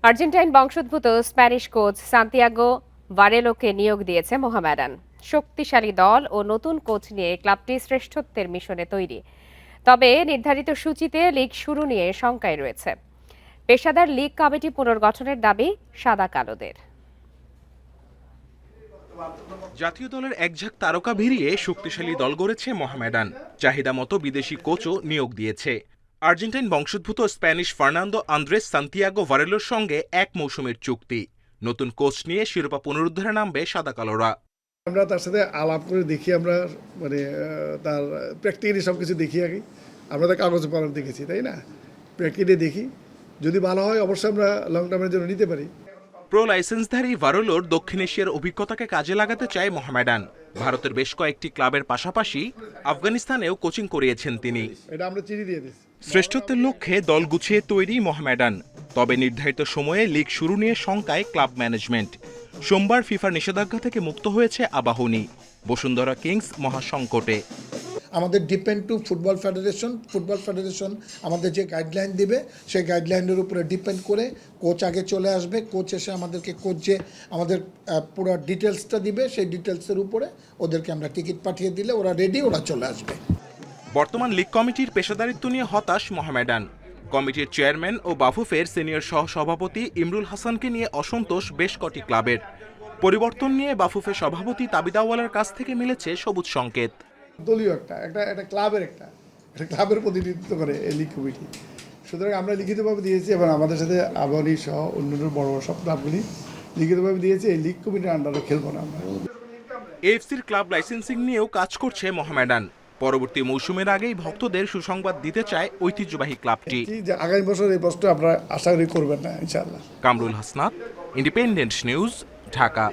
Argentine বংশোদ্ভূত Spanish coach Santiago ভারেলোকে নিয়োগ দিয়েছে মোহামেডান। শক্তিশালী দল ও নতুন কোচ নিয়ে ক্লাবটি শ্রেষ্ঠত্বের মিশনে তৈরি। তবে নির্ধারিত সূচিতে লীগ শুরু নিয়ে শঙ্কায় রয়েছে। পেশাদার লীগ কমিটি পুনর্গঠনের দাবি সাদা কালোদের। জাতীয় দলের একঝাঁক তারকা ভিড়িয়ে শক্তিশালী দল গড়েছে মোহামেডান। চাহিদা মতো বিদেশি কোচও নিয়োগ দিয়েছে। আর্জেন্টাইন বংশোদ্ভূত স্প্যানিশ ফার্নান্দো আন্দ্রেস সান্তিয়াগো ভারেলোর সঙ্গে এক মৌসুমের চুক্তি। নতুন কোচ নিয়ে শিরোপা পুনরুদ্ধারে নামবে সাদা কালোরা। আমরা তার সাথে আলাপ করে দেখি, আমরা তার প্র্যাকটিক্যালি সব কিছু দেখি আগে। আমরা তো কাগজে পড়ার দেখেছি, তাই না? প্র্যাকটিক্যালি দেখি, যদি ভালো হয় অবশ্যই আমরা লং টার্মের জন্য নিতে পারি। প্রো লাইসেন্সধারী ভারেলোর দক্ষিণ এশিয়ার অভিজ্ঞতাকে কাজে লাগাতে চায় মোহামেডান। ভারতের বেশ কয়েকটি ক্লাবের পাশাপাশি আফগানিস্তানেও কোচিং করিয়েছেন তিনি। এটা আমরা চিনি দিয়ে দিচ্ছি। শ্রেষ্ঠত্বের লক্ষ্যে দল গুছিয়ে তৈরি মোহামেডান। তবে নির্ধারিত সময়ে লীগ শুরু নিয়ে শঙ্কায় ক্লাব ম্যানেজমেন্ট। সোমবার ফিফার নিষেধাজ্ঞা থেকে মুক্ত হয়েছে আবাহনী। বসুন্ধরা কিংস মহাসংকটে। আমাদের ডিপেন্ড টু ফুটবল ফেডারেশন আমাদের যে গাইডলাইন দিবে সেই গাইডলাইনের উপরে ডিপেন্ড করে কোচ আগে চলে আসবে। কোচ এসে আমাদেরকে কোচ যে আমাদের পুরো ডিটেলসটা দিবে সেই ডিটেলসের উপরে ওদেরকে আমরা টিকিট পাঠিয়ে দিলে ওরা রেডি, ওরা চলে আসবে। বর্তমান লীগ কমিটির পেশাদারিত্ব নিয়ে হতাশ মোহামেডান। কমিটির চেয়ারম্যান ও বাফুফের সিনিয়র সহসভাপতি ইমরুল হাসানকে নিয়ে অসন্তোষ বেশ কটি ক্লাবের। পরিবর্তন নিয়ে বাফুফের সভাপতি তাবিদাওয়ালার কাছ থেকে মিলেছে সবুজ সংকেত। দলীয় একটা ক্লাবের প্রতিনিধিত্ব করে এই লীগ কমিটি। সুতরাং আমরা লিখিতভাবে দিয়েছি এবং আমাদের সাথে আবাহনী সহ অন্যান্য বড় বড় সব ক্লাবগুলি লিখিতভাবে দিয়েছি এই লীগ কমিটির আন্ডারে খেলবো না আমরা। এএফসির ক্লাব লাইসেন্সিং নিয়েও কাজ করছে মোহামেডান। পরবর্তী মৌসুমের আগেই ভক্তদের সুসংবাদ দিতে চায় ঐতিহ্যবাহী ক্লাবটি। আগামী বছর এই প্রশ্ন আপনারা আশা করি করবেন না, ইনশাআল্লাহ। Kamrul Hasnat, independent news, Dhaka.